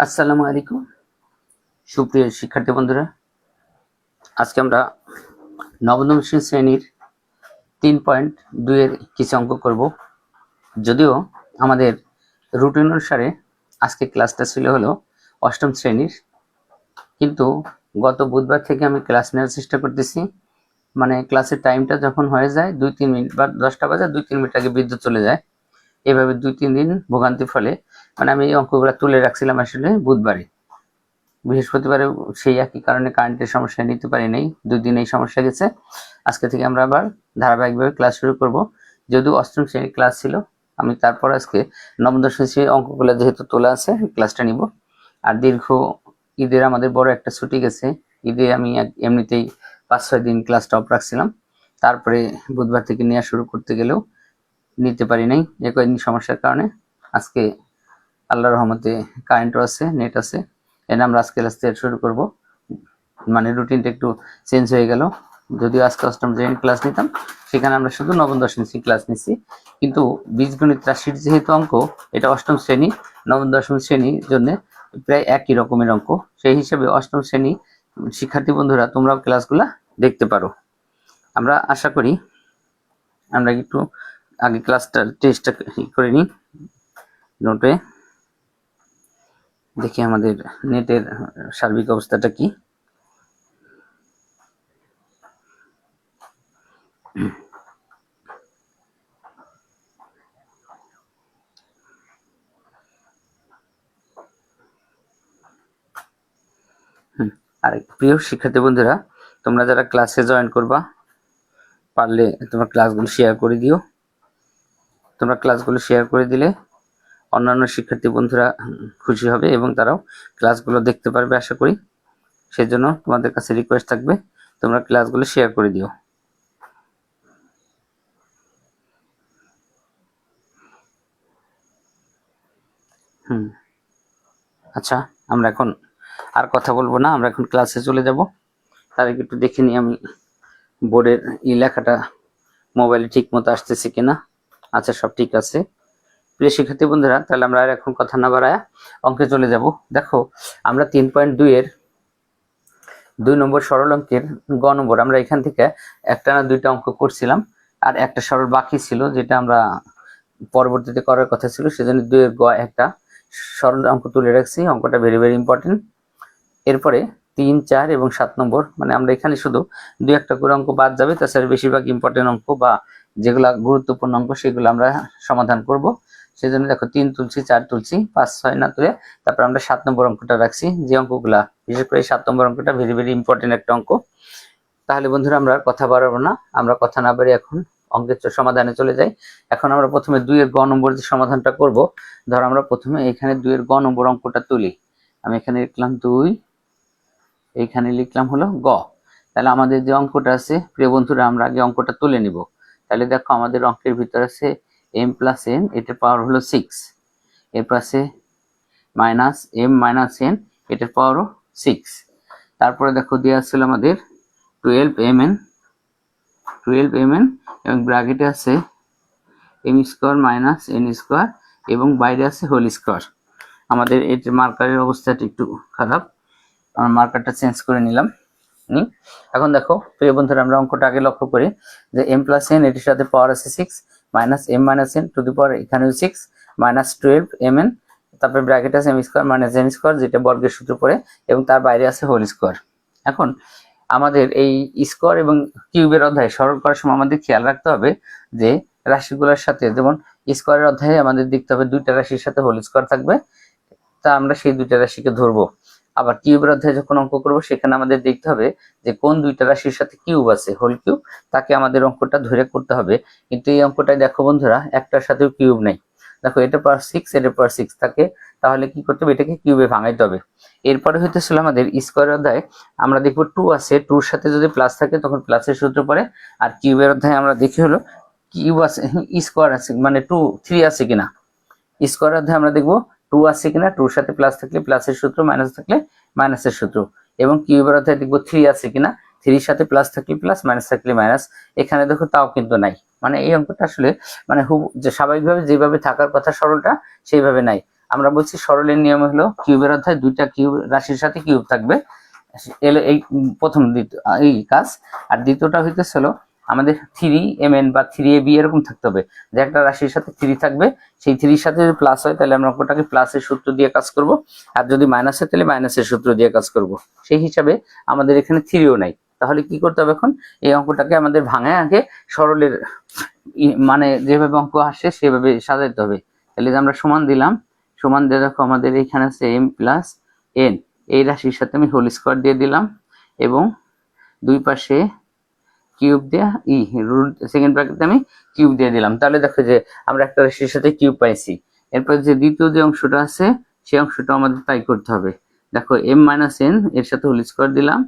আসসালামু আলাইকুম সুপ্রিয় শিক্ষার্থী বন্ধুরা, আজকে আমরা নবম শ্রেণীর 3.2 এর কিছু অঙ্ক করব। যদিও আমাদের রুটিন অনুসারে আজকে ক্লাসটা ছিল হলো অষ্টম শ্রেণীর, কিন্তু গত বুধবার থেকে আমি ক্লাস নেওয়ার চেষ্টা করতেছি। মানে ক্লাসের টাইমটা যখন হয়ে যায় 2-3 মিনিট বা 10টা বাজে 2-3 মিনিট আগে বিদ্যুৎ চলে যায়। এভাবে 2-3 দিন ভোগান্তির ফলে আমি এই অঙ্কগুলো তুলে রাখছিলাম আসলে বুধবারে। বৃহস্পতিবারে সেই একই কারণে কারেন্টের সমস্যা নিতে পারি নাই, 2 দিন এই সমস্যা গেছে। আজকে থেকে আমরা আবার ধারাবাহিকভাবে ক্লাস শুরু করব। যদিও অষ্টম শ্রেণীর ক্লাস ছিল, আমি তারপর আজকে নবম দশম শ্রেণীর অঙ্কগুলো যেহেতু তোলা আছে ক্লাসটা নিব। আর দীর্ঘ ঈদের আমাদের বড় একটা ছুটি গেছে। ঈদে আমি এমনিতেই 5-6 দিন ক্লাসটা অফ রাখছিলাম, তারপরে বুধবার থেকে নেওয়া শুরু করতে গেলেও নিতে পারি নাই এই কয়েকদিন সমস্যার কারণে। আজকে আল্লাহর রহমতে কারেন্টও আছে, নেট আছে, এনে আমরা আজকে ক্লাস শুরু করব। মানে রুটিনটা একটু চেঞ্জ হয়ে গেল। যদিও আজকে অষ্টম শ্রেণীর ক্লাস নিতাম, সেখানে আমরা শুধু নবম দশম শ্রেণীর ক্লাস নিচ্ছি। কিন্তু বীজগণিত রাশির যেহেতু অঙ্ক, এটা অষ্টম শ্রেণী নবম দশম শ্রেণীর জন্য প্রায় একই রকমের অঙ্ক। সেই হিসেবে অষ্টম শ্রেণী শিক্ষার্থী বন্ধুরা তোমরাও ক্লাসগুলা দেখতে পারো। আমরা আশা করি আমরা একটু আগে ক্লাসটা টেস্টটা করে নিই। নোটে দেখি আমাদের নেটের সার্বিক অবস্থাটা কি। আর প্রিয় শিক্ষার্থী বন্ধুরা, তোমরা যারা ক্লাসে জয়েন করবা, পারলে তোমরা ক্লাসগুলো শেয়ার করে দিও। তোমরা ক্লাসগুলো শেয়ার করে দিলে অন্যান্য শিক্ষার্থী বন্ধুরা খুশি হবে এবং তারাও ক্লাসগুলো দেখতে পারবে আশা করি। সেজন্য তোমাদের কাছে রিকোয়েস্ট থাকবে, তোমরা ক্লাসগুলো শেয়ার করে দিও। আচ্ছা, আমরা এখন আর কথা বলবো না, আমরা এখন ক্লাসে চলে যাব। তার আগে একটু দেখে নিই আমি বোর্ডের লেখাটা মোবাইলে ঠিক মতো আসতেছে কিনা। আচ্ছা, সব ঠিক আছে। প্রিয় শিক্ষার্থী বন্ধুরা, তাহলে আমরা আর এখন কথা না বাড়ায় অঙ্কে চলে যাব। দেখো, আমরা 3.2 এর 2 নম্বর সরল অঙ্কের গ নম্বর আমরা এখান থেকে একটা না দুইটা অঙ্ক করছিলাম, আর একটা সরল বাকি ছিল যেটা আমরা পরবর্তীতে করার কথা ছিল, সেজন্য 2 এর গ একটা সরল অঙ্ক তুলে রাখছি। অঙ্কটা ভেরি ভেরি ইম্পর্টেন্ট। এরপরে 3, 4 এবং 7 নম্বর আমরা এখানে শুধু 2-1টা করে অঙ্ক বাদ যাবে, তাছাড়া বেশিরভাগ ইম্পর্টেন্ট অঙ্ক বা যেগুলা গুরুত্বপূর্ণ অঙ্ক সেগুলো আমরা সমাধান করব। সেজন্য দেখো 3 তুলছি, 4 তুলছি, 5, 6 না তুলে তারপর আমরা 7 নম্বর অঙ্কটা রাখছি। যে অঙ্কগুলা বিশেষ করে 7 নম্বর অঙ্কটা ভেরি ভেরি ইম্পর্টেন্ট একটা অঙ্ক। তাহলে বন্ধুরা আমরা কথা বাড়াবো না, আমরা কথা না বাড়িয়ে এখন অঙ্কের সমাধানে চলে যাই। এখন আমরা প্রথমে 2 এর গ নম্বর যে সমাধানটা করব, ধর আমরা প্রথমে এখানে 2 এর গ নম্বর অঙ্কটা তুলি। আমি এখানে লিখলাম 2, এইখানে লিখলাম হলো গ। তাহলে আমাদের যে অঙ্কটা আছে প্রিয় বন্ধুরা, আমরা আগে অঙ্কটা তুলে নিব। তাহলে দেখো আমাদের অঙ্কের ভিতর আছে m প্লাস n, এটার পাওয়ার হলো 6, এর পাশে মাইনাস m মাইনাস n, এটার পাওয়ারও 6। তারপরে দেখো দেওয়া ছিল আমাদের 12mn এবং ব্র্যাকেটে আছে m square minus n square এবং বাইরে আছে হোল স্কোয়ার। আমাদের এর মার্কারের অবস্থাটা একটু খারাপ, আমরা মার্কারটা চেঞ্জ করে নিলাম। এখন দেখো প্রিয় বন্ধুরা, আমরা অঙ্কটা আগে লক্ষ্য করি যে m প্লাস n এটির সাথে পাওয়ার আছে 6 minus m minus n to the power এখানেও 6 মাইনাস 12mn, তারপরে ব্র্যাকেট আছে m square minus n square যেটা বর্গের সূত্র পড়ে, এবং তার বাইরে আছে হোল স্কোয়ার। এখন আমাদের এই স্কোয়ার এবং কিউবের অধ্যায় সরল করার সময় আমাদের খেয়াল রাখতে হবে যে রাশিগুলোর সাথে, যেমন স্কোয়ারের অধ্যায়ে আমাদের দেখতে হবে 2টা রাশির সাথে হোল স্কোয়ার থাকবে, তা আমরা সেই 2টা রাশিকে ধরবো। আবার কিউবের অধ্যায়ে যখন অঙ্ক করব সেখানে আমাদের দেখতে হবে যে কোন 2টা রাশির সাথে কিউব আছে, হোল কিউব, তাকে আমাদের অঙ্কটা ধরে করতে হবে। কিন্তু এই অঙ্কটায় দেখো বন্ধুরা, একটার সাথেও কিউব নেই। দেখো এটা পাওয়ার 6, এটা পাওয়ার 6 থাকে, তাহলে কি করতে হবে, এটাকে কিউবে ভাঙাইতে হবে। এরপরে হইতেছিল আমাদের স্কোয়ারের অধ্যায়, আমরা দেখবো 2 আছে, 2-র সাথে যদি প্লাস থাকে তখন প্লাসের সূত্র পড়ে। আর কিউবের অধ্যায় আমরা দেখি হলো কিউব আছে, স্কোয়ার আছে, মানে 2, 3 আছে কিনা। স্কোয়ার অধ্যায় আমরা দেখবো 2 আছে কিনা, 2-র সাথে প্লাস থাকলে প্লাসের সূত্র, মাইনাস থাকলে মাইনাসের সূত্র। এবং কিউবের অধ্যায় দেখবো 3 আছে কিনা, 3-র সাথে প্লাস থাকলে প্লাস, মাইনাস থাকলে মাইনাস। এখানে দেখো তাও কিন্তু নাই, মানে এই অঙ্কটা আসলে যে স্বাভাবিকভাবে যেভাবে থাকার কথা সরলটা সেইভাবে নাই। আমরা বলছি সরলের নিয়ম হলো কিউবের অধ্যায় দুইটা কিউব রাশির সাথে কিউব থাকবে, এই প্রথম এই কাজ। আর দ্বিতীয়টা হইতেছিল আমাদের 3mn বা 3ab এরকম থাকতে হবে, যে একটা রাশির সাথে 3 থাকবে, সেই 3 সাথে যদি প্লাস হয় তাহলে আমরা ওটাকে প্লাসের সূত্র দিয়ে কাজ করব, আর যদি মাইনাস হয় তাহলে মাইনাসের সূত্র দিয়ে কাজ করব। সেই হিসাবে আমাদের এখানে 3ও নাই, তাহলে কি করতে হবে এখন? এই অঙ্কটাকে আমাদের ভাঙায় আগে সরলের মানে যেভাবে অঙ্ক আসে সেভাবে সাজাইতে হবে। তাহলে আমরা সমান দিলাম, সমান দিয়ে দেখো আমাদের এখানে আছে m প্লাস n, এই রাশির সাথে আমি হোল স্কোয়ার দিয়ে দিলাম এবং দুই পাশে কিউব দিয়ে রুট সেকেন্ড ব্র্যাকেটে আমি কিউব দিয়ে দিলাম। তাহলে দেখো যে আমরা একটা রাশির সাথে কিউব পাইছি। এরপর যে দ্বিতীয় যে অংশটা আছে সেই অংশটা আমাদের তাই করতে হবে। দেখো m মাইনাস n এর সাথে হোল স্কোয়ার দিলাম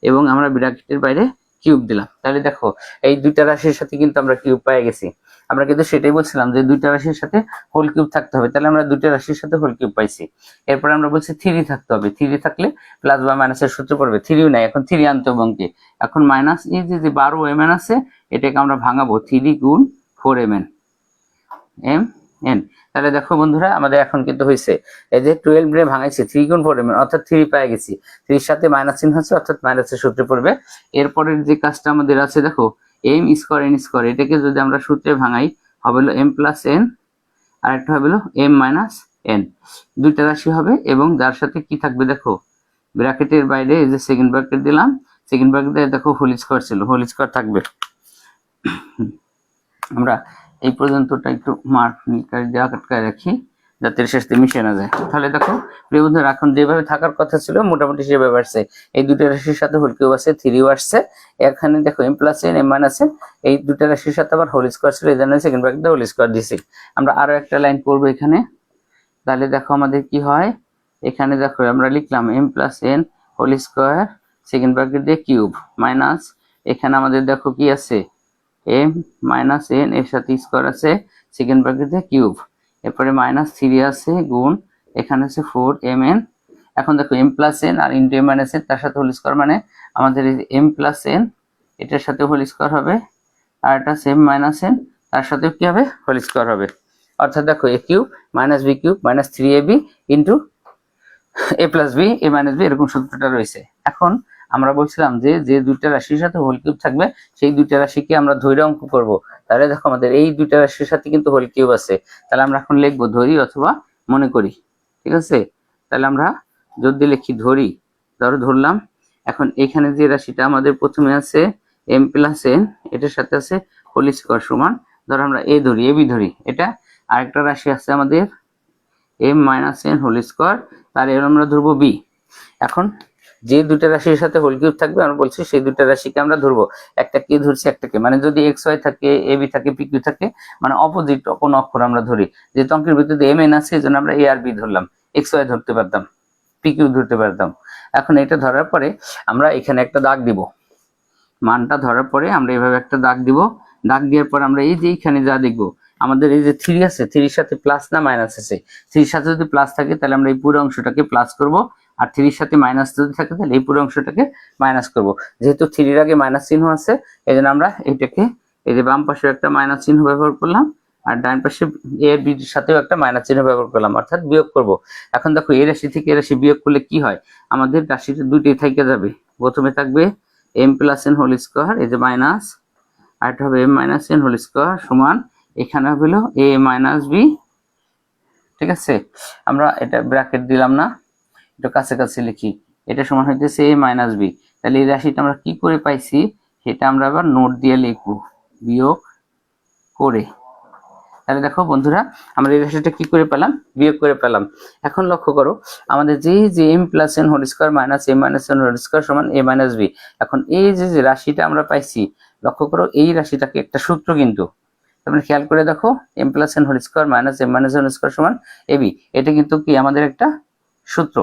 এবং আমরা ব্র্যাকেটের বাইরে কিউব দিলাম। তাহলে দেখো এই দুইটা রাশির সাথে কিন্তু আমরা কিউব পেয়ে গেছি। আমরা কিন্তু সেটাই বলছিলাম যে দুইটা রাশির সাথে হোল কিউব থাকতে হবে, তাহলে আমরা দুইটা রাশির সাথে হোল কিউব পাইছি। এরপর আমরা বলছি 3 থাকতে হবে, 3 থাকলে প্লাস বা মাইনাসের সূত্র পড়বে। 3ও নাই, এখন 3 আনতে হবে অঙ্কে। এখন মাইনাস এই যে 12mn আছে এটাকে আমরা ভাঙাবো 3 গুণ 4mn mn। তাহলে দেখো বন্ধুরা আমাদের এখন কিন্তু হয়েছে এই যে 12 রে ভাঙাইছি 3 গুণ 4mn অর্থাৎ 3 পেয়ে গেছি। 3 এর সাথে মাইনাস চিহ্ন আছে অর্থাৎ মাইনাসের সূত্রে পড়বে। এরপরের যে কাজটা আমাদের আছে দেখো m স্কয়ার n স্কয়ার, এটাকে যদি আমরা সূত্রে ভাঙাই হবে হলো m প্লাস n আর একটা হবে হলো m মাইনাস n, দুইটা রাশি হবে এবং যার সাথে কি থাকবে দেখো ব্র্যাকেটের বাইরে এই যে সেকেন্ড ব্র্যাকেট দিলাম, সেকেন্ড ব্র্যাকেটে দেখো হোল স্কয়ার ছিল, হোল স্কয়ার থাকবে। আমরা এই পর্যন্তটা একটু মার্ক দিয়ে আটকায় রাখি যাতে এর সাথে মিশে না যায়। তাহলে দেখো প্রিয় বন্ধুরা এখন যেভাবে থাকার কথা ছিল মোটামুটি সেভাবে আসছে। এই দুটো রাশির সাথে হোল কিউব আছে, 3ও আসছে। এখানে দেখো m plus n m minus n, এই দুটো রাশির সাথে আবার হোল স্কয়ার ছিল, এই জন্য সেকেন্ড ব্র্যাকেটে হোল স্কয়ার দিছি। আমরা আরো একটা লাইন করব এখানে। তাহলে দেখো আমাদের কি হয়, এখানে দেখো আমরা লিখলাম m plus n whole square second bracket দিয়ে কিউব মাইনাস, এখানে আমাদের দেখো কি আছে m মাইনাস n এর সাথে স্কয়ার আছে সেকেন্ড ব্র্যাকেট দিয়ে কিউব, এরপরে মাইনাস 3 আছে গুণ এখানে আছে 4mn। এখন দেখো m প্লাস n আর ইনটু m মাইনাস n তার সাথে হোল স্কয়ার, মানে আমাদের এই m প্লাস n এটার সাথে হোল স্কয়ার হবে আর এটা সেম মাইনাস n তার সাথে কি হবে হোল স্কয়ার হবে। অর্থাৎ দেখো a cube minus b cube minus 3ab into a plus b a minus b এরকম সূত্রটা রয়েছে। এখন আমরা বলছিলাম যে যে দুইটা রাশির সাথে হোল কিউব থাকবে সেই দুইটা রাশিকে আমরা ধরে অঙ্ক করব। তাহলে দেখো আমাদের এই দুইটা রাশির সাথে কিন্তু হোল কিউব আছে, তাহলে আমরা এখন লিখবো ধরি অথবা মনে করি, ঠিক আছে? তাহলে আমরা যদি লিখি ধরি, ধরলাম। এখন এখানে যে রাশিটা আমাদের প্রথমে আছে m প্লাস n এটার সাথে আছে হোল স্কয়ার সমান, ধর আমরা a ধরি ab ধরি, এটা আরেকটা রাশি আছে আমাদের m minus n whole square, তার এর আমরা ধরবো b। এখন যে দুইটা রাশির সাথে হোল কিউব থাকবে আমরা বলছি সেই দুইটা রাশিকে আমরা ধরবো, একটা কে ধরছি একটাকে, মানে যদি xy থাকে ab থাকে pq থাকে মানে অপোজিট কোন অক্ষর আমরা ধরি, যেহেতু অঙ্কের ভিতরে mn আছে এজন্য আমরা a আর b ধরলাম, xy ধরতে পারতাম pq ধরতে পারতাম। এখন এটা ধরার পরে আমরা এখানে একটা দাগ দিব, মানটা ধরার পরে আমরা এইভাবে একটা দাগ দিব, দাগ দেওয়ার পর আমরা এই যে এখানে যা দেখবো আমাদের এই যে 3 আছে 3 সাথে প্লাস না মাইনাস আছে, 3 সাথে যদি প্লাস থাকে তাহলে আমরা এই পুরো অংশটাকে প্লাস করব, আর 3 সাথে মাইনাস যদি থাকে তাহলে এই পুরো অংশটাকে মাইনাস করব। যেহেতু 3 এর আগে মাইনাস চিহ্ন আছে এজন্য আমরা এটাকে এই যে বাম পাশে একটা মাইনাস চিহ্ন ব্যবহার করলাম আর ডান পাশে a এর b এর সাথেও একটা মাইনাস চিহ্ন ব্যবহার করলাম, অর্থাৎ বিয়োগ করব। এখন দেখো এই রাশি থেকে এই রাশি বিয়োগ করলে কি হয়, আমাদের রাশিটা দুইটাই থেকে যাবে। প্রথমে থাকবে m plus n whole square এই যে মাইনাস, আর এটা হবে m minus n whole square সমান এখানে হবে হলো a মাইনাস b, ঠিক আছে? আমরা এটা ব্র্যাকেট দিলাম না, এটা কাছে লিখি, এটা সমান হইতেছে a মাইনাস b। তাহলে এই রাশিটা আমরা কি করে পাইছি সেটা আমরা আবার নোট দিয়ে লিখবো বিয়োগ করে। তাহলে দেখো বন্ধুরা আমরা এই রাশিটা কি করে পেলাম, বিয়োগ করে পেলাম। এখন লক্ষ্য করো আমাদের যে m plus n whole square minus m minus n whole square সমান a মাইনাস b, এখন এই যে রাশিটা আমরা পাইছি লক্ষ্য করো এই রাশিটাকে একটা সূত্র কিন্তু তোমরা খেয়াল করে দেখো m plus n whole square minus m minus n whole square সমান ab, এটা কিন্তু কি আমাদের একটা সূত্র,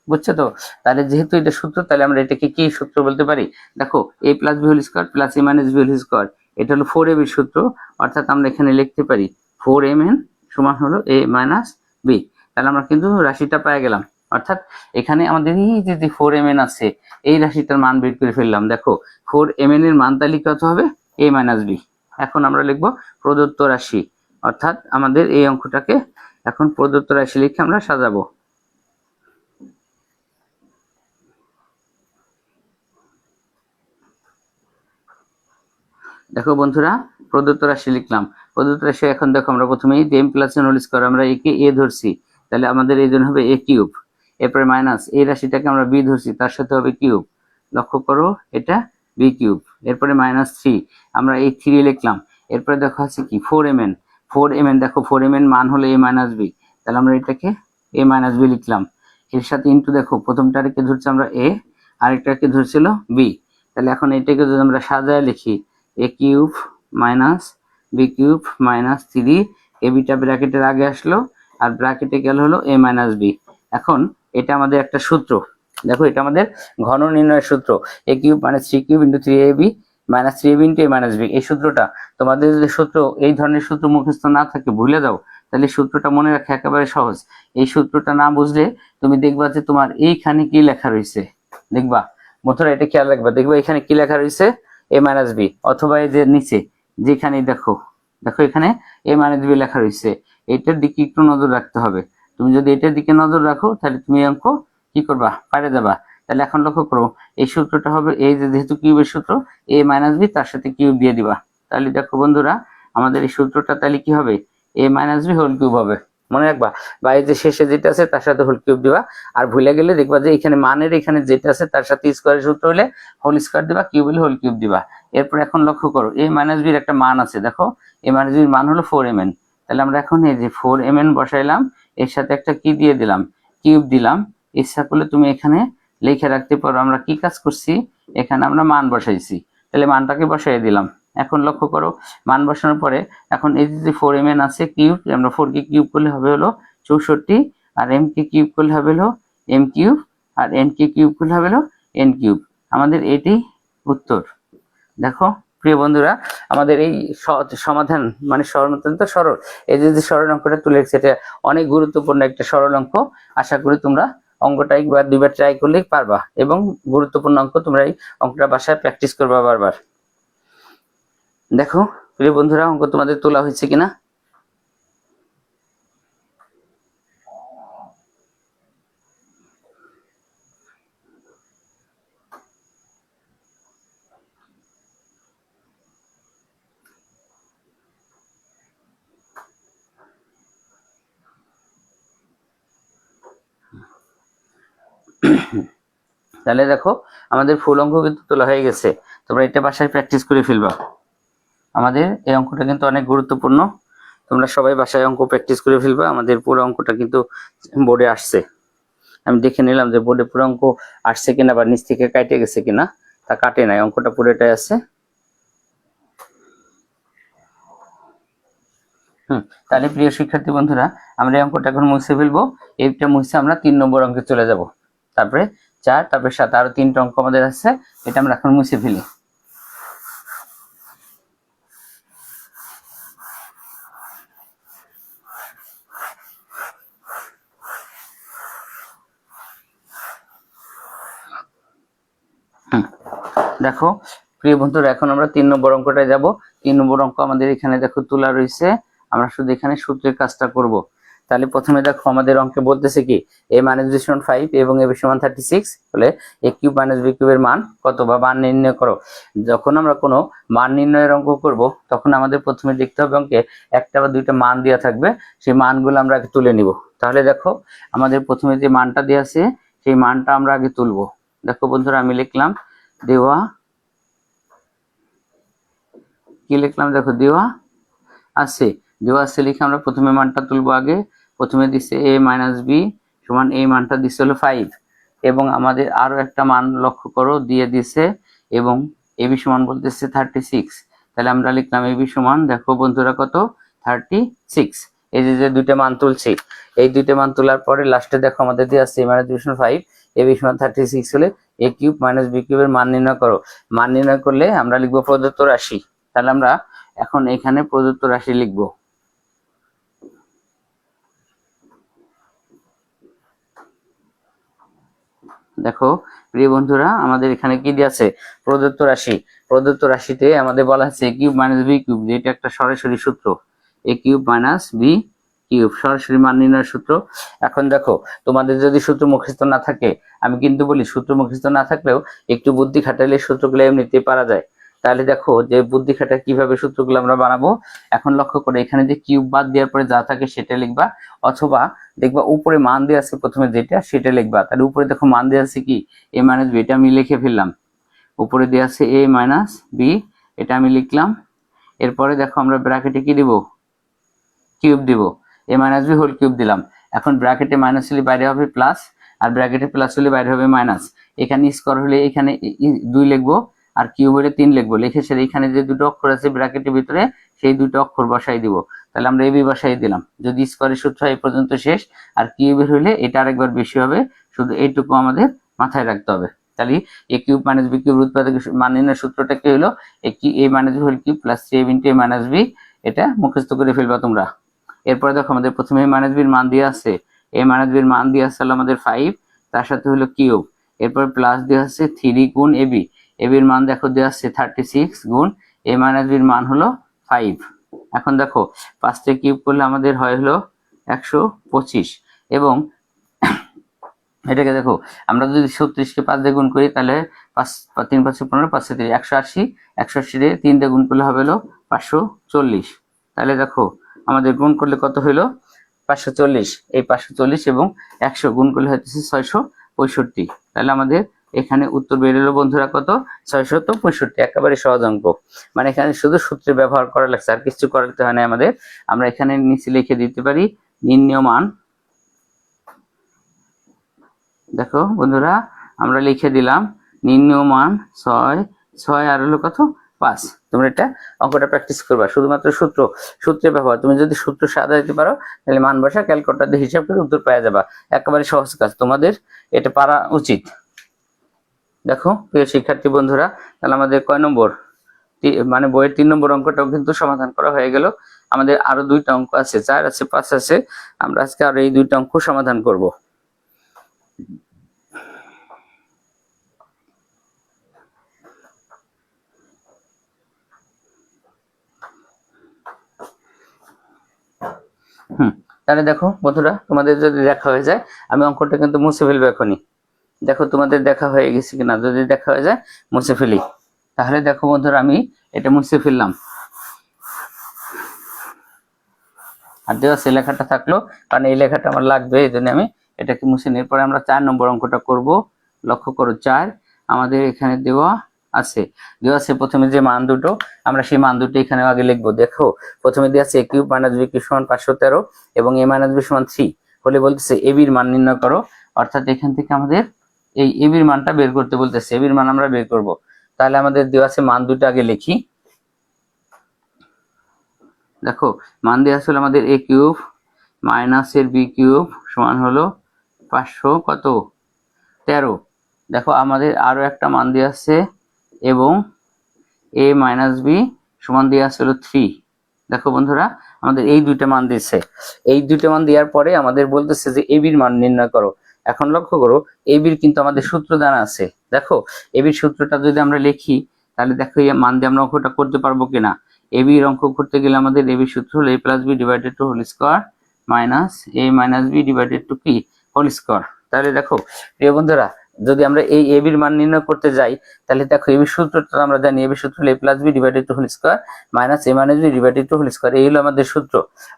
বুঝছো তো? তাহলে যেহেতু এটা সূত্র তাহলে আমরা এটাকে কি সূত্র বলতে পারি, দেখো a plus b whole square plus a minus b whole square এটা হলো 4ab এর সূত্র, অর্থাৎ আমরা এখানে লিখতে পারি 4mn সমান হলো a মাইনাস b। তাহলে আমরা কিন্তু রাশিটা পেয়ে গেলাম, অর্থাৎ এখানে আমাদের এই যে 4mn আছে এই রাশিটার মান বের করে ফেললাম। দেখো 4mn এর মান তাহলে কত হবে a মাইনাস b। এখন আমরা লিখব প্রদত্ত রাশি, অর্থাৎ আমাদের এই অঙ্কটাকে এখন প্রদত্ত রাশি লিখে আমরা সাজাবো। দেখো বন্ধুরা, প্রদত্ত রাশি লিখলাম। প্রদত্ত রাশি এখন দেখো আমরা প্রথমেই M plus N whole square, আমরা এ কে এ ধরছি, তাহলে আমাদের এই জন্য হবে এ কিউব। এরপরে মাইনাস এই রাশিটাকে আমরা বি ধরছি, তার সাথে হবে কিউব। লক্ষ্য করো এটা বি কিউব। এরপরে -3 আমরা এই 3 লিখলাম। এরপরে দেখো আছে কি 4mn। 4mn দেখো 4mn মান হলো a মাইনাস বি, তাহলে আমরা এটাকে a মাইনাস বি লিখলাম। এর সাথে ইনটু দেখো প্রথমটাকে ধরছি আমরা a, আরেকটাকে ধরছিল বি। তাহলে এখন এটাকে যদি আমরা সাজায় লিখি a cube minus B cube minus 3, a বিটা ব্র্যাকেটের আগে আসলো আর ব্র্যাকেটে গেল হলো a মাইনাস বি। এখন এটা আমাদের একটা সূত্র, দেখো এটা আমাদের ঘন নির্ণয়ের সূত্র, a cube minus 3 cube into 3ab minus 3ab into a minus b. এই সূত্রটা তোমাদের যদি সূত্র এই ধরনের সূত্র মুখস্থ না থাকে ভুলে দাও, তাহলে সূত্রটা মনে রাখা একেবারে সহজ। এই সূত্রটা না বুঝলে তুমি দেখবা যে তোমার এইখানে কি লেখা রয়েছে, দেখবা বন্ধুরা এটা খেয়াল রাখবা, দেখবা এখানে কি লেখা রয়েছে a মাইনাস বি, অথবা এই যে নিচে যেখানে দেখো দেখো এখানে a মাইনাস বি লেখা রয়েছে, এটার দিকে একটু নজর রাখতে হবে। তুমি যদি এটার দিকে নজর রাখো তাহলে তুমি অঙ্ক কি করবা, পারে যাবা। তাহলে এখন লক্ষ্য করো এই সূত্রটা হবে এই যে যেহেতু কিউবের সূত্র a মাইনাস বি, তার সাথে কিউব দিয়ে দিবা। তাহলে দেখো বন্ধুরা আমাদের এই সূত্রটা তাহলে কি হবে a minus B whole cube হবে, মনে রাখবা। বা এই যে শেষে যেটা আছে তার সাথে হোল কিউব দিবা। আর ভুলে গেলে দেখবা যে এখানে মানের এখানে যেটা আছে তার সাথে স্কয়ারের সূত্র হলে হোল স্কয়ার দিবা, কিউব হলে হোল কিউব দিবা। এরপর এখন লক্ষ্য করো a মাইনাস বির একটা মান আছে, দেখো a মাইনাস বির মান হলো 4mn। তাহলে আমরা এখন এই যে 4mn বসাইলাম, এর সাথে একটা কি দিয়ে দিলাম, কিউব দিলাম। ইচ্ছা করলে তুমি এখানে লিখে রাখতে পারো আমরা কি কাজ করছি, এখানে আমরা মান বসাইছি, তাহলে মানটাকে বসাই দিলাম। এখন লক্ষ্য করো মান বসানোর পরে এখন এই যে 4mn আছে কিউব, আমরা 4 কে কিউব করলে হবে হলো 64, আর m কে কিউব করলে হবে হলো m কিউব, আর n কে কিউব করলে হবে হলো n কিউব। আমাদের এটি উত্তর। দেখো প্রিয় বন্ধুরা আমাদের এই সমাধান মানে অত্যন্ত সরল, এই যে সরল অঙ্কটা তুলে রেখেছে এটা অনেক গুরুত্বপূর্ণ একটা সরল অঙ্ক। আশা করি তোমরা অঙ্কটা একবার দুইবার ট্রাই করলেই পারবা, এবং গুরুত্বপূর্ণ অঙ্ক তোমরা এই অঙ্কটা বাসায় প্র্যাকটিস করবা বারবার। দেখো প্রিয় বন্ধুরা অঙ্ক তোমাদের তোলা হয়েছে কিনা। তাহলে দেখো আমাদের ফুল অঙ্ক কিন্তু তোলা হয়ে গেছে, তোমরা এটা বাসায় প্র্যাকটিস করে ফেলবা। আমাদের এই অঙ্কটা কিন্তু অনেক গুরুত্বপূর্ণ, তোমরা সবাই বাসায় অঙ্ক প্র্যাকটিস করে ফেলবা। আমাদের পুরো অঙ্কটা কিন্তু বোর্ডে আসছে, আমি দেখে নিলাম যে বোর্ডে পুরো অঙ্ক আসছে কিনা বা নিচ থেকে কাটে গেছে কিনা। তা কাটে নাই, অঙ্কটা পুরোটাই আছে। তাহলে প্রিয় শিক্ষার্থী বন্ধুরা আমরা এই অঙ্কটা এখন মুছে ফেলবো। এইটা মুছে আমরা 3 নম্বর অঙ্কে চলে যাব, তারপরে 4, তারপরে 7, আরো 3টা অঙ্ক আমাদের আছে, এটা আমরা এখন মুছে ফেলি। দেখো প্রিয় বন্ধুরা এখন আমরা 3 নম্বর অঙ্কটায় যাব। 3 নম্বর অঙ্ক আমাদের এখানে দেখো তোলা রয়েছে, আমরা শুধু এখানে সূত্রের কাজটা করব। তাহলে প্রথমে দেখো আমাদের অঙ্কে বলতেছে কি a মাইনাস b সমান 5 এবং a b সমান 36 হলে a কিউব মাইনাস b কিউবের মান কত বা মান নির্ণয় করো। যখন আমরা কোনো মান নির্ণয়ের অঙ্ক করব তখন আমাদের প্রথমে দেখতে হবে অঙ্কে একটা বা দুইটা মান দেওয়া থাকবে, সেই মানগুলো আমরা আগে তুলে নিব। তাহলে দেখো আমাদের প্রথমে যে মানটা দেওয়া আছে সেই মানটা আমরা আগে তুলবো। দেখো বন্ধুরা আমি লিখলাম দেওয়া, কি লিখলাম দেখো দেওয়া আছে, দেওয়া আছে লিখে আমরা প্রথমে মানটা তুলবো আগে। প্রথমে দিচ্ছে a মাইনাস বি সমান এই মানটা দিচ্ছে হলো 5, এবং আমাদের আরো একটা মান লক্ষ্য করো দিয়ে দিছে, এবং a b সমান বলতেছে 36। তাহলে আমরা লিখলাম a b সমান দেখো বন্ধুরা কত 36। এই যে দুইটা মান তুলছি, এই দুইটা মান তোলার পরে লাস্টে দেখো আমাদের দিয়ে আছে a মাইনাস b সমান 5, a b সমান 36 হলে a কিউব মাইনাস b কিউবের মান নির্ণয় করো। মান নির্ণয় করলে আমরা লিখবো প্রদত্ত রাশি। তাহলে আমরা এখন এখানে প্রদত্ত রাশি লিখব। দেখো প্রিয় বন্ধুরা আমাদের এখানে কি দিয়ে আছে প্রদত্ত রাশি। প্রদত্ত রাশিতে আমাদের বলা আছে a cube minus b cube, যেটা একটা সরাসরি সূত্র, a cube minus b cube, সরাসরি মান নির্ণয়ের সূত্র। এখন দেখো তোমাদের যদি সূত্র মুখস্থ না থাকে, আমি কিন্তু বলি সূত্র মুখস্থ না থাকলেও একটু বুদ্ধি খাটাইলে সূত্রগুলো এমনিতেই পারা যায়। তাহলে দেখো যে বুদ্ধি খাটায় কিভাবে সূত্রগুলো আমরা বানাবো। এখন লক্ষ্য করে এখানে যে কিউব বাদ দেওয়ার পরে যা থাকে সেটা লিখবা, অথবা দেখবা উপরে মান দেওয়া আছে প্রথমে যেটা সেটা লিখবা। তাহলে উপরে দেখো মান দেওয়া আছে কি a মাইনাস বি, এটা আমি লিখে ফেললাম। উপরে দেওয়া আছে a মাইনাস বি, এটা আমি লিখলাম। এরপরে দেখো আমরা ব্র্যাকেটে কি দিব, কিউব দিব, a minus B whole cube দিলাম। এখন ব্র্যাকেটে মাইনাস হলে বাইরে হবে প্লাস, আর ব্র্যাকেটে প্লাস হলে বাইরে হবে মাইনাস। এখানে স্কোয়ার হলে এখানে 2 লিখবো, আর কিউব হলে 3 লিখবো। লিখে সেটা এখানে যে দুটো অক্ষর আছে ব্র্যাকেটের ভিতরে সেই দুটো অক্ষর বসাই দিব। তাহলে আমরা এবি বসাই দিলাম। যদি স্কোয়ারের সূত্র হয় এই পর্যন্ত শেষ, আর কিউবের হলে এটা আরেকবার বেশি হবে, শুধু এইটুকু আমাদের মাথায় রাখতে হবে। তাহলে A cube minus B cube উৎপাদক মান নির্ণয়ের সূত্রটা কি হলো, A minus B whole cube plus 3 into A minus B. এটা মুখস্থ করে ফেলবা তোমরা। এরপরে দেখো আমাদের প্রথমে এ মাইনাস বির মান দিয়ে আছে, এ মাইনাস বির মান দিয়ে আছে আমাদের 5, তার সাথে হলো কিউব। এরপর প্লাস দিয়ে আছে 3 গুণ এবি, এবির মান দেখো দেওয়া আছে 36 গুণ এ মাইনাস বির মান হলো 5। এখন দেখো 5 তে কিউব করলে আমাদের হয় হলো 125, এবং এটাকে দেখো আমরা যদি 36 কে 5 দিয়ে গুণ করি তাহলে 5 3 5 15 5 30 180, 180 দিয়ে 3 দিয়ে গুণ করলে হবে হলো 540। তাহলে দেখো আমাদের গুণ করলে কত হইলো 540, এই 540 এবং 100 গুণ করলে হচ্ছে 665। তাহলে আমাদের এখানে উত্তর বেরোলো বন্ধুরা কত, 665। একেবারে সহজ অঙ্ক, মানে এখানে শুধু সূত্রে ব্যবহার করা লাগছে, আর কিছু করতে হয় না আমাদের। আমরা এখানে নিচে লিখে দিতে পারি নির্ণয় মান। দেখো বন্ধুরা আমরা লিখে দিলাম নির্ণয় মান 6 আর হলো কত 5। তোমরা এটা অঙ্কটা প্র্যাকটিস করবা, শুধুমাত্র সূত্রে ব্যবহার। তুমি যদি সূত্র সাদা দিতে পারো তাহলে মান বসা ক্যালকুলেটর দিয়ে হিসাব করে উত্তর পাওয়া যাবে। একেবারে সহজ কাজ, তোমাদের এটা পারা উচিত। দেখো প্রিয় শিক্ষার্থী বন্ধুরা, তাহলে আমাদের কয় নম্বর, মানে বইয়ের 3 নম্বর অঙ্কটাও কিন্তু সমাধান করা হয়ে গেল। আমাদের আরো 2টা অঙ্ক আছে, 4 আছে 5 আছে। আমরা আজকে আরো এই 2টা অঙ্ক সমাধান করব। তাহলে দেখো বন্ধুরা তোমাদের যদি দেখা হয়ে যায়, আমি অঙ্কটা কিন্তু মুছে ফেলবো এখনই। দেখো তোমাদের দেখা হয়ে গেছে কিনা, যদি দেখা হয়ে যায় মুছে ফেলি। তাহলে দেখো বন্ধুরা আমি এটা মুছে ফেললাম, আর দেওয়া সে লেখাটা থাকলো, কারণ এই লেখাটা আমার লাগবে, এই জন্য আমি এটাকে মুছে নিয়ে পরে আমরা 4 নম্বর অঙ্কটা করব। লক্ষ্য করো 4 আমাদের এখানে দেওয়া আছে। প্রথমে যে মান দুটো, আমরা সেই মান দুটো এখানে আগে লিখবো। দেখো প্রথমে দেওয়া আছে a cube minus b cube সমান 513 এবং a মাইনাস b সমান 3 হলে বলতেছে a বির মান নির্ণয় করো। অর্থাৎ এখান থেকে আমাদের এই a বির মানটা বের করতে বলতেছে, a বির মান আমরা বের করব। তাহলে আমাদের দেওয়া আছে মান দুটো আগে লিখি। দেখো মান দেওয়া আছে আমাদের a কিউব মাইনাস এর b কিউব সমান হলো 513। দেখো আমাদের আরো একটা মান দেওয়া আছে, এবং a মাইনাস b সমান দেওয়া আছে হলো 3। দেখো বন্ধুরা আমাদের এই দুইটা মান দিয়েছে, এই দুইটা মান দেওয়ার পরে আমাদের বলতেছে যে a বির মান নির্ণয় করো। এখন লক্ষ্য করো a বির কিন্তু আমাদের সূত্র জানা আছে। দেখো a বির সূত্রটা যদি আমরা লিখি তাহলে দেখো এই মান দিয়ে আমরা অঙ্কটা করতে পারবো কিনা। a বির অঙ্ক করতে গেলে আমাদের a বির সূত্র হলো a plus b divided two whole square minus a minus b divided two কি হোল স্কয়ার। তাহলে দেখো প্রিয় বন্ধুরা যদি আমরা এই a বির মান নির্ণয় করতে যাই তাহলে দেখো a বির সূত্রটা আমরা জানি, a বির সূত্র হলো a plus b divided two whole square minus a minus b divided two whole square. এই হলো আমাদের সূত্র।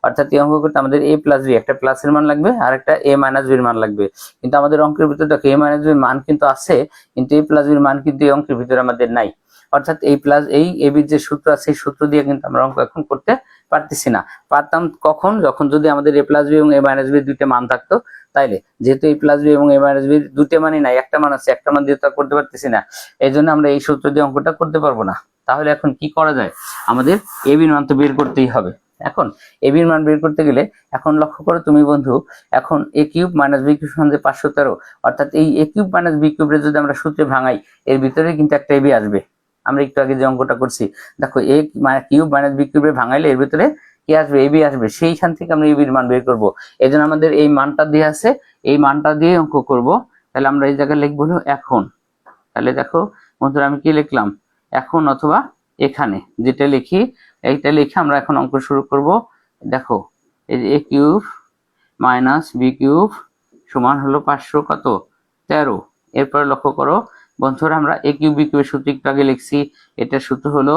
অর্থাৎ এই অঙ্ক করতে আমাদের a প্লাস b, একটা প্লাসের মান লাগবে আর একটা a মাইনাস b এর মান লাগবে। কিন্তু আমাদের অঙ্কের ভিতরে দেখো a মাইনাস b এর মান কিন্তু আছে, কিন্তু a প্লাস b এর মান কিন্তু এই অঙ্কের ভিতরে আমাদের নাই। অর্থাৎ এই প্লাস এই a বির যে সূত্র আছে সেই সূত্র দিয়ে কিন্তু আমরা অঙ্ক এখন করতে পারতেছি না। পারতাম কখন, যখন যদি আমাদের a প্লাস b এবং a মাইনাস b দুইটা মান থাকতো। তাইলে যেহেতু a প্লাস b এবং a মাইনাস b দুইটা মানই নাই, একটা মান আছে, একটা মান দিয়ে তো করতে পারতেছি না, এই জন্য আমরা এই সূত্র দিয়ে অঙ্কটা করতে পারবো না। তাহলে এখন কি করা যায়, আমাদের a বির মান তো বের করতেই হবে। এখন a বির মান বের করতে গেলে এখন লক্ষ্য করো তুমি বন্ধু, এখন a cube minus b cube সমান 513, অর্থাৎ এই a cube minus b cube যদি আমরা সূত্রে ভাঙাই এর ভিতরে কিন্তু একটা a b আসবে। আমরা একটু আগে যে অঙ্কটা করছি দেখো a কিউব মাইনাস b কিউবে ভাঙাইলে এর ভিতরে কি আসবে, a b আসবে। সেইখান থেকে আমরা a বির মান বের করব। এজন্য আমাদের এই মানটা দিয়ে আছে, এই মানটা দিয়ে অঙ্ক করব। তাহলে আমরা এই জায়গায় লিখব হলো এখন। তাহলে দেখো বন্ধুরা আমি কি লিখলাম, এখন অথবা এখানে যেটা লিখি এইটা লিখে আমরা এখন অঙ্ক শুরু করব। দেখো এই যে a cube minus b cube সমান হলো 500 কত 13। এরপরে লক্ষ্য করো বন্ধুরা, আমরা a কিউব b কিউবের সূত্র একটু আগে লিখছি। এটার সূত্র হলো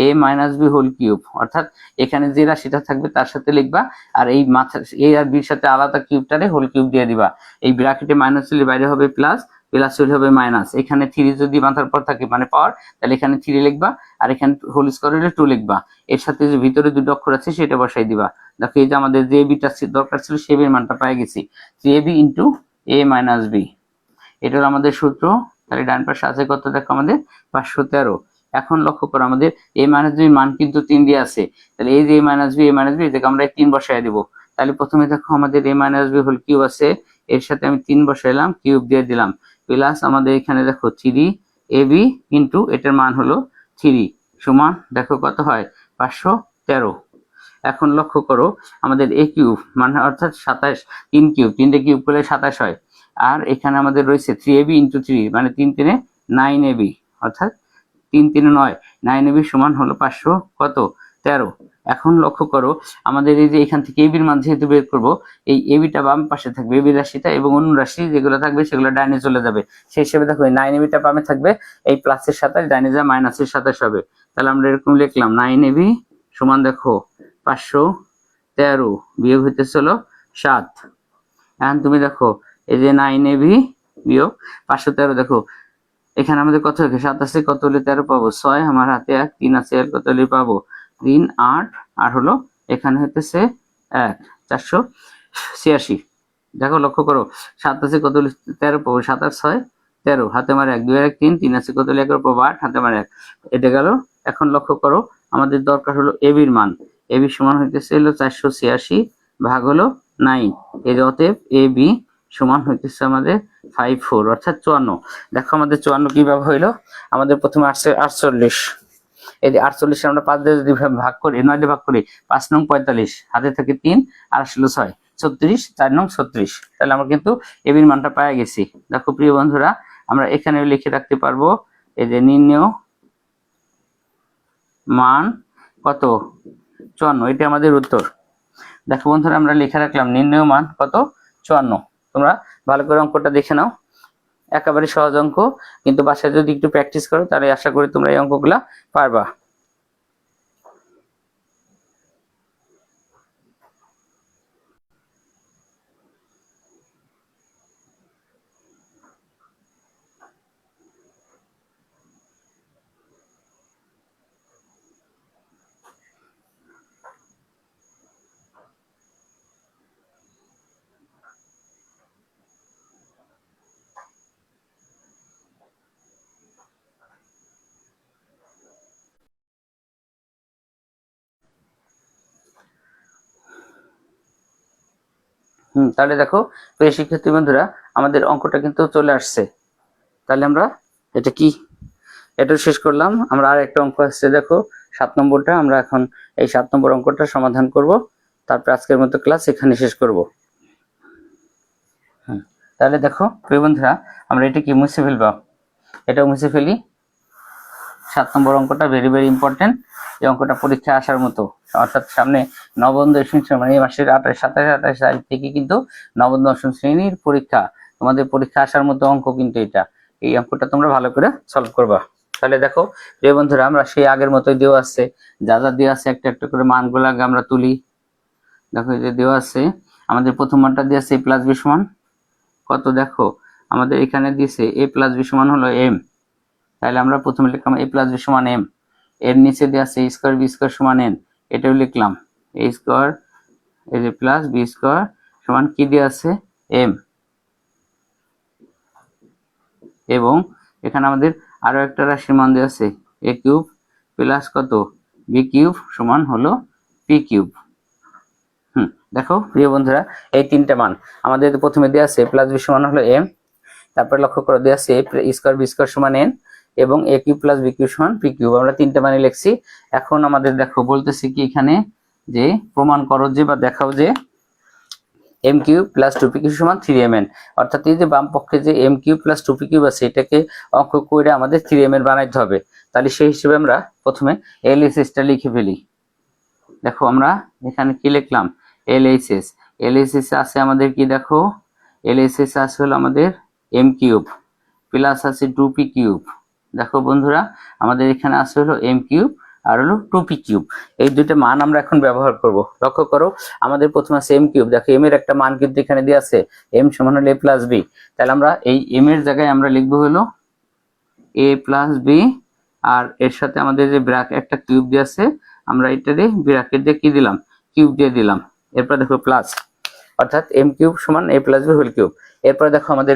a minus b whole cube, অর্থাৎ এখানে যে রাশিটা থাকবে তার সাথে লিখবা, আর এই মাথা a আর b এর সাথে আলাদা কিউবটারে হোল কিউব দিয়ে দিবা। এই ব্র্যাকেটে মাইনাস হলে বাইরে হবে প্লাস, প্লাস হলে হবে মাইনাস। এখানে 3 যদি মাথার পর থাকে মানে পাওয়ার, তাহলে এখানে 3 লিখবা, আর এখানে হোল স্কয়ার হলে 2 লিখবা। এর সাথে যে ভিতরে দুটো অক্ষর আছে সেটা বসাই দিবা। দেখো এই যে আমাদের যে বিটা দরকার ছিল সেই বির মানটা পেয়ে গেছি, 3ab into a minus b। এটা হলো আমাদের সূত্র। তাহলে ডান পাশে আছে কত দেখো আমাদের 513। এখন লক্ষ্য করো আমাদের a মাইনাস b মান কিন্তু 3 দিয়ে আছে, তাহলে এই যে a মাইনাস b এটাকে আমরা 3 বসায় দেব। তাহলে প্রথমে দেখো আমাদের a minus b whole cube আছে, এর সাথে আমি 3 বসাইলাম, কিউব দিয়ে দিলাম, প্লাস আমাদের এখানে দেখো 3ab ইনটু এটার মান হলো 3 সমান দেখো কত হয় 513। এখন লক্ষ্য করো আমাদের a কিউব মানে অর্থাৎ 27, 3 কিউব 3টে কিউব করলে 27 হয়। আর এখানে আমাদের রয়েছে 3ab ইনটু 3 মানে 3 3 9ab, অর্থাৎ 3 3 9, 9ab সমান হলো 500 কত 13। এখন লক্ষ্য করো আমাদের এই যে এখান থেকে ab এর মান যেহেতু বের করব, এই ab টা বাম পাশে থাকবে, ab রাশিটা, এবং অন্য রাশি যেগুলো থাকবে সেগুলো ডাইনে চলে যাবে। সেই হিসেবে দেখো 9ab টা বামে থাকবে, এই প্লাসের 27 ডাইনে যা মাইনাসের 27 হবে। তাহলে আমরা এরকম লিখলাম 9ab সমান দেখো 513 বিয়োগ হইতেছে হলো 7। এখন তুমি দেখো এই যে 9ab বিয়োগ 513, দেখো এখানে আমাদের কত হবে 7 আছে, কত হলে 13 পাবো 6, আমার হাতে 1 3 আছে, আর কত হলে পাবো 3 8, আর হলো এখানে হইতেছে 1 486। দেখো লক্ষ্য করো 7 আছে, কত হলে 13 পাবো, 7 আর 6 13, হাতে আমার 1 2 আর 1 3, 3 আছে, কত হলে 11 পাবো 8, হাতে আমার 1, এটা গেল। এখন লক্ষ্য করো আমাদের দরকার হলো ab এর মান, ab সমান হইতেছে হলো 486 ভাগ হলো 9, এই যে অতএব ab সমান হইতেছে আমাদের 54 অর্থাৎ 54। দেখো আমাদের 54 কিভাবে হইলো, আমাদের প্রথমে আসছে 48, এই যে 48 আমরা 5 দিয়ে যদি ভাগ করি 9 দিয়ে ভাগ করি 5 নং 45, হাতে থেকে 3 আর আসলে 6 36, 4 নং 36। তাহলে আমরা কিন্তু ab এর মানটা পেয়ে গেছি। দেখো প্রিয় বন্ধুরা, আমরা এখানে লিখে রাখতে পারবো এই যে নির্ণেয় মান কত 54, এটা আমাদের উত্তর। দেখো বন্ধুরা, আমরা লিখে রাখলাম নির্ণেয় মান কত 54। তোমরা ভালো করে অঙ্কটা দেখে নাও, একেবারে সহজ অঙ্ক, কিন্তু বাসায় যদি একটু প্র্যাকটিস করো তাহলে আশা করি তোমরা এই অঙ্কগুলা পারবা। তাহলে দেখো প্রিয় শিক্ষার্থী বন্ধুরা, আমাদের অঙ্কটা কিন্তু চলে আসছে। তাহলে আমরা এটা কি এটা শেষ করলাম। আমরা আর একটা অঙ্ক আসছে, দেখো 7 নম্বরটা, আমরা এখন এই 7 নম্বর অঙ্কটা সমাধান করব, তারপর আজকের মতো ক্লাস এখানে শেষ করব। তাহলে দেখো প্রিয় বন্ধুরা, আমরা এটা কি মুছে ফেলবো, এটা মুছে ফেলি। 7 নম্বর অঙ্কটা ভেরি ভেরি ইম্পর্টেন্ট, এই অঙ্কটা পরীক্ষা আসার মতো, অর্থাৎ সামনে নবম দশম শ্রেণী মানে এই মাসের 28 27 28 তারিখ থেকে কিন্তু নবম দশম শ্রেণীর পরীক্ষা, তোমাদের পরীক্ষা আসার মতো অঙ্ক কিন্তু এটা। এই অঙ্কটা তোমরা ভালো করে সলভ করবা। তাহলে দেখো প্রিয় বন্ধুরা, আমরা সেই আগের মতোই দেওয়া আছে, যা যা দেওয়া আছে একটা একটা করে মানগুলো আগে আমরা তুলি। দেখো এই যে দেওয়া আছে, আমাদের প্রথম মানটা দিয়ে আছে a প্লাস b সমান কত, দেখো আমাদের এখানে দিয়েছে a প্লাস b সমান হলো m, তাহলে আমরা প্রথমে লিখলাম a প্লাস b সমান m, এর নিচে দেওয়া আছে a স্কয়ার b স্কয়ার সমান n, এটাও লিখলাম a স্কয়ার এই যে প্লাস b স্কয়ার সমান কি দেওয়া আছে m, এবং এখানে আমাদের আরো একটা রাশির মান দেওয়া আছে a কিউব প্লাস কত b কিউব সমান হলো p কিউব। দেখো প্রিয় বন্ধুরা, এই তিনটা মান আমাদের প্রথমে দেওয়া আছে প্লাস b সমান হলো m, তারপর লক্ষ্য করে দেওয়া আছে a স্কয়ার b স্কয়ার সমান n, এবং a cube plus b cube সমান p কিউব, আমরা তিনটা মানে লিখছি। এখন আমাদের দেখো বলতেছি কি এখানে যে প্রমাণ করো যে বা দেখাও যে m cube plus 2p cube সমান 3mn, অর্থাৎ এই যে বাম পক্ষে যে m cube plus 2p cube আছে এটাকে অঙ্ক করে আমাদের 3mn বানাইতে হবে। তাহলে সেই হিসেবে আমরা প্রথমে LHS টা লিখে ফেলি। দেখো আমরা এখানে কি লিখলাম এলএইচএস। এলএইচএস আছে আমাদের কি দেখো, এলএইচএস আছে হলো আমাদের এম কিউব প্লাস আছে 2p কিউব। দেখো বন্ধুরা, আমাদের এখানে আছে হলো এম কিউব আর হলো 2p কিউব। এই দুইটা মান আমরা এখন ব্যবহার করব। লক্ষ্য করো, আমাদের প্রথমে আছে এম কিউব। দেখো এম এর একটা মান কিন্তু এখানে দেওয়া আছে, এম সমান হলো a প্লাস বি। তাহলে আমরা এই এম এর জায়গায় আমরা লিখবো হলো a প্লাস বি, আর এর সাথে আমাদের যে ব্র্যাকেট একটা কিউব দিয়ে আছে, আমরা এটারে ব্র্যাকেট দিয়ে কি দিলাম, কিউব দিয়ে দিলাম। এরপর দেখো প্লাস, অর্থাৎ এম কিউব সমান a plus b whole cube. এরপর দেখো আমাদের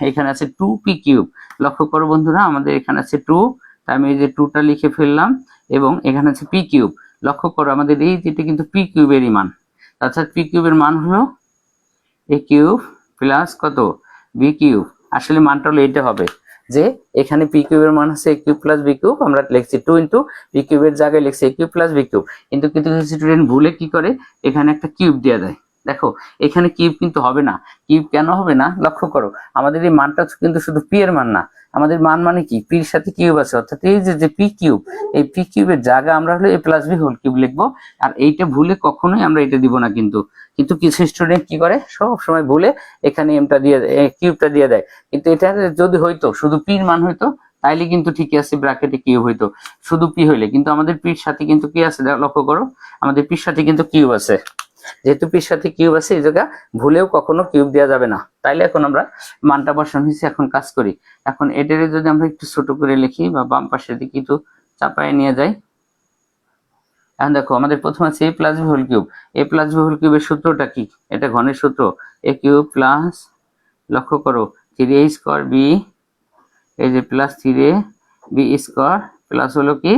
এখানে আছে 2p কিউব। লক্ষ্য করো বন্ধুরা, আমাদের এখানে আছে 2, তাই আমি এই যে 2টা লিখে ফেললাম, এবং এখানে আছে p কিউব। লক্ষ্য করো আমাদের এই যেটা কিন্তু p কিউবেরই মান, অর্থাৎ p কিউবের মান হলো a কিউব প্লাস কত, b কিউব। আসলে মানটা হলো এইটা হবে, যে এখানে p কিউবের মান হচ্ছে a cube plus b cube, আমরা লিখছি 2 ইনটু p কিউবের জায়গায় লিখছি a cube plus b cube. কিন্তু কিছু স্টুডেন্ট ভুলে কি করে, এখানে একটা কিউব দিয়ে দেয়। দেখো এখানে কিউব কিন্তু হবে না। কিউব কেন হবে না, লক্ষ্য করো, আমাদের এই মানটা কিন্তু শুধু p এর মান না, আমাদের মান মানে কি, p এর সাথে কিউব আছে, অর্থাৎ এই যে p কিউব, এই p কিউবের জায়গা আমরা হলো a plus b whole cube লিখবো। আর এইটা ভুলে কখনোই আমরা এটা দিব না কিন্তু। কিন্তু কিছু স্টুডেন্ট কি করে, সব সময় ভুলে এখানে এমটা দিয়ে কিউবটা দিয়ে দেয়। কিন্তু এটা যদি হইতো শুধু p এর মান হইতো, তাইলে কিন্তু ঠিকই আছে, ব্র্যাকেটে কিউব হইতো শুধু p হইলে। কিন্তু আমাদের p এর সাথে কিন্তু কি আছে, লক্ষ্য করো, আমাদের p এর সাথে কিন্তু কিউব আছে। যেহেতু p এর সাথে কিউব আছে, এই জায়গা ভুলেও কখনো কিউব দেওয়া যাবে না। তাইলে এখন আমরা মানটা বসানো হয়েছে, এখন কাজ করি। এখন এটারে যদি আমরা একটু ছোট করে লিখি বা বাম পাশের দিকে একটু চাপায় নিয়ে যাই, এখন দেখো আমাদের প্রথম আছে a plus b whole cube. a plus b whole কিউবের সূত্রটা কি, এটা ঘনের সূত্র, a কিউব প্লাস, লক্ষ্য করো, 3a স্কয়ার বি, এই যে plus 3a B square plus হলো কি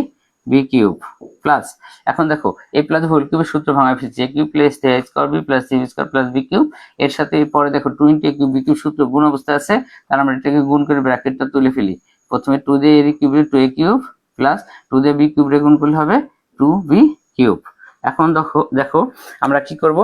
b কিউব প্লাস। এখন দেখো a প্লাস হোল কিউবের সূত্র ভাঙা ফেলছি, a cube plus 3a square b plus 3b square plus b cube. এর সাথে পরে দেখো 2 into a cube b cube সূত্র গুণ অবস্থায় আছে, তার আমরা এটাকে গুণ করে ব্র্যাকেটটা তুলে ফেলি। প্রথমে 2 দিয়ে a cube 2a cube plus 2 দিয়ে b কিউব রে গুণ করলে হবে 2b কিউব। এখন দেখো দেখো আমরা কি করব,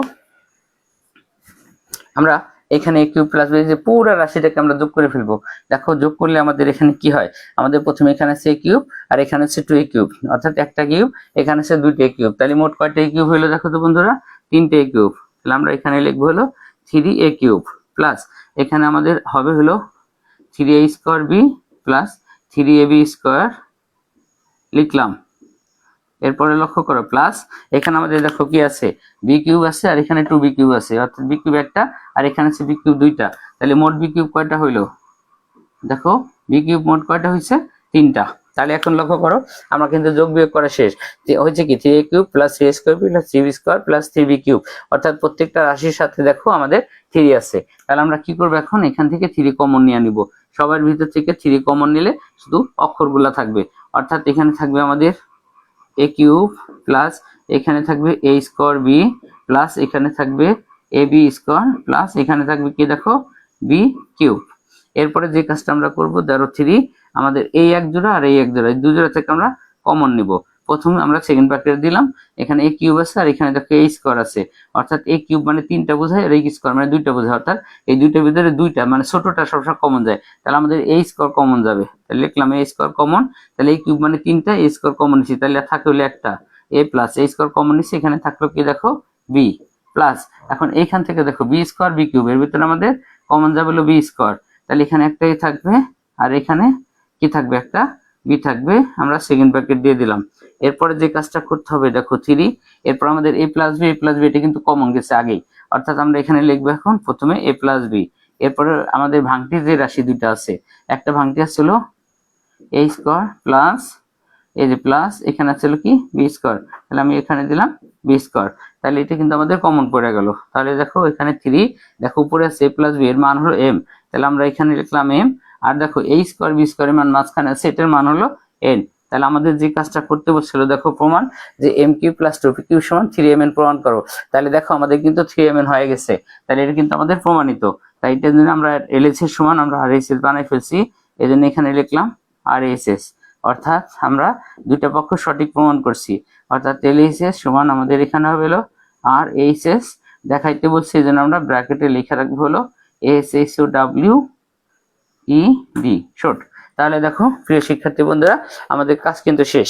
আমরা এখানে a কিউব প্লাস b, যে পুরো রাশিটাকে আমরা যোগ করে ফেলবো। দেখো যোগ করলে আমাদের এখানে কি হয়, আমাদের প্রথমে এখানে আছে a কিউব আর এখানে আছে 2a কিউব, অর্থাৎ একটা কিউব, এখানে আছে দুইটা কিউব। তাহলে মোট কয়টা a কিউব হলো দেখো তো বন্ধুরা, 3টে a কিউব। তাহলে আমরা এখানে লিখবো হলো 3a কিউব প্লাস, এখানে আমাদের হবে হলো 3a square b plus 3ab square লিখলাম। এরপরে লক্ষ্য করো প্লাস, এখানে আমাদের দেখো কি আছে, বি কিউব আছে আর এখানে 2b কিউব আছে, অর্থাৎ বি কিউব একটা আর এখানে আছে বি কিউব দুইটা। তাহলে মোট বি কিউব কয়টা হইলো, দেখো বি কিউব মোট কয়টা হয়েছে, 3টা। তাহলে এখন লক্ষ্য করো, আমরা কিন্তু যোগ বিয়োগ করা শেষ। হয়েছে কি 3a cube plus 3a square plus 3b square plus 3b cube, অর্থাৎ প্রত্যেকটা রাশির সাথে দেখো আমাদের 3 আছে। তাহলে আমরা কি করব, এখন এখান থেকে 3 কমন নিয়ে নিব। সবার ভিতর থেকে 3 কমন নিলে শুধু অক্ষরগুলা থাকবে, অর্থাৎ এখানে থাকবে আমাদের a কিউব প্লাস, এখানে থাকবে a স্কয়ার b প্লাস, এখানে থাকবে ab স্কয়ার প্লাস, এখানে থাকবে কি দেখো b কিউব। এরপরে যে কাজটা আমরা করব, ধরো 3, আমাদের এই এক জোড়া আর এই এক জোড়া, এই দুই জোড়া থেকে আমরা কমন নিব। প্রথমে আমরা সেকেন্ড ব্র্যাকেট দিলাম, এখানে a কিউব আছে আর এখানে দেখো a স্কয়ার আছে, অর্থাৎ a কিউব মানে 3টা বোঝায় আর a স্কয়ার মানে 2টা বোঝায়, অর্থাৎ এই দুইটার ভিতরে 2টা মানে ছোটটা সবসময় কমন যায়। তাহলে আমাদের a স্কয়ার কমন যাবে, তাহলে লিখলাম a স্কয়ার কমন। তাহলে a কিউব মানে 3টা, a স্কয়ার কমন নিছি, তাহলে থাকে হলো একটা, a plus a square common নিছি, এখানে থাকলো কি দেখো b প্লাস। এখন এইখান থেকে দেখো b স্কয়ার b কিউব, এর ভিতরে আমাদের কমন যাবে হলো b স্কয়ার, তাহলে এখানে একটাই থাকবে আর এখানে কি থাকবে, একটা b থাকবে, আমরা সেকেন্ড ব্র্যাকেট দিয়ে দিলাম। এরপরে যে কাজটা করতে হবে দেখো 3, এরপর আমাদের a প্লাস b এটা কিন্তু কমন গেছে আগেই, অর্থাৎ আমরা এখানে লিখবো এখন প্রথমে a প্লাস b। এরপরে আমাদের ভাঙতির যে রাশি দুইটা আছে, একটা ভাঙতি আসছিল a স্কয়ার প্লাস, এই যে প্লাস, এখানে আসছিল কি b স্কয়ার, তাহলে আমি এখানে দিলাম b স্কয়ার। তাহলে এটা কিন্তু আমাদের কমন পড়ে গেল। তাহলে দেখো এখানে 3, দেখো উপরে আছে a প্লাস b, এর মান হলো m, তাহলে আমরা এখানে লিখলাম m। আর দেখো a স্কয়ার b স্কয়ারের মান মাঝখানে আছে, এটার মান হলো n। তাহলে আমাদের যে কাজটা করতে বলছিল দেখো প্রমাণ, যে m cube plus 2p cube সমান 3mn প্রমাণ করো। তাহলে দেখো আমাদের কিন্তু 3mn হয়ে গেছে, তাহলে এটা কিন্তু আমাদের প্রমাণিত। তাই এটার জন্য আমরা LHS সমান আমরা RHS বানাই ফেলছি, এজন্য এখানে লিখলাম RHS, অর্থাৎ আমরা দুইটা পক্ষ সঠিক প্রমাণ করছি। অর্থাৎ LHS সমান আমাদের এখানে হবে হলো RHS দেখাইতে বলছি, এজন্য আমরা ব্র্যাকেটে লিখে রাখবো হলো SHOWED শর্ট। তাহলে দেখো প্রিয় শিক্ষার্থী বন্ধুরা, আমাদের কাজ কিন্তু শেষ।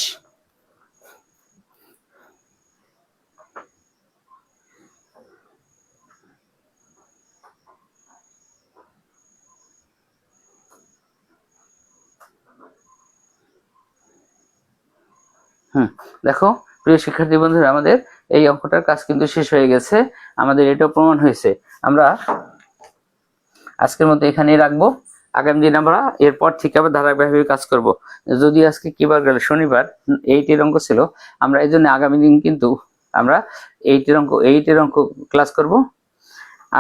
দেখো প্রিয় শিক্ষার্থী বন্ধুরা, আমাদের এই অঙ্কটার কাজ কিন্তু শেষ হয়ে গেছে, আমাদের এটাও প্রমাণ হয়েছে। আমরা আজকের মতো এখানেই রাখবো। আগামী দিন আমরা এরপর থেকে আবার ধারাবাহিকভাবে কাজ করব। যদি আজকে কি বার গেল, শনিবার, 8 এর অঙ্ক ছিল, আমরা এই জন্য আগামী দিন কিন্তু আমরা 8 এর অঙ্ক ক্লাস করব।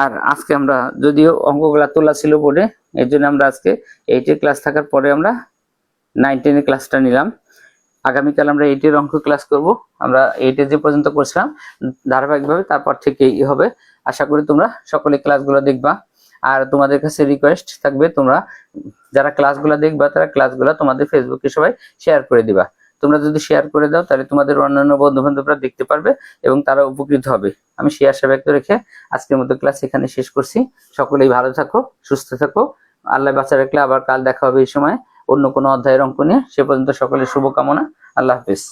আর আজকে আমরা যদিও অঙ্কগুলা তোলা ছিল বোর্ডে, এর জন্য আমরা আজকে 8 এর ক্লাস থাকার পরে আমরা 9, 10 এর ক্লাসটা নিলাম। আগামীকাল আমরা 8 এর অঙ্ক ক্লাস করব। আমরা 8 এ যে পর্যন্ত করছিলাম ধারাবাহিকভাবে তারপর থেকেই হবে। আশা করি তোমরা সকলে ক্লাসগুলো দেখবা। আর তোমাদের কাছে রিকোয়েস্ট থাকবে, তোমরা যারা ক্লাসগুলো দেখবা তারা ক্লাসগুলো তোমাদের ফেসবুকে সবাই শেয়ার করে দিবা। তোমরা যদি শেয়ার করে দাও তাহলে তোমাদের অন্যান্য বন্ধু বান্ধবরা দেখতে পারবে এবং তারা উপকৃত হবে। আমি সেই আশা ব্যক্ত রেখে আজকের মতো ক্লাস এখানে শেষ করছি। সকলেই ভালো থাকো, সুস্থ থাকো। আল্লাহ বাঁচা রাখলে আবার কাল দেখা হবে এই সময় অন্য কোনো অধ্যায়ের অঙ্ক নিয়ে। সে পর্যন্ত সকলের শুভকামনা। আল্লাহ হাফেজ।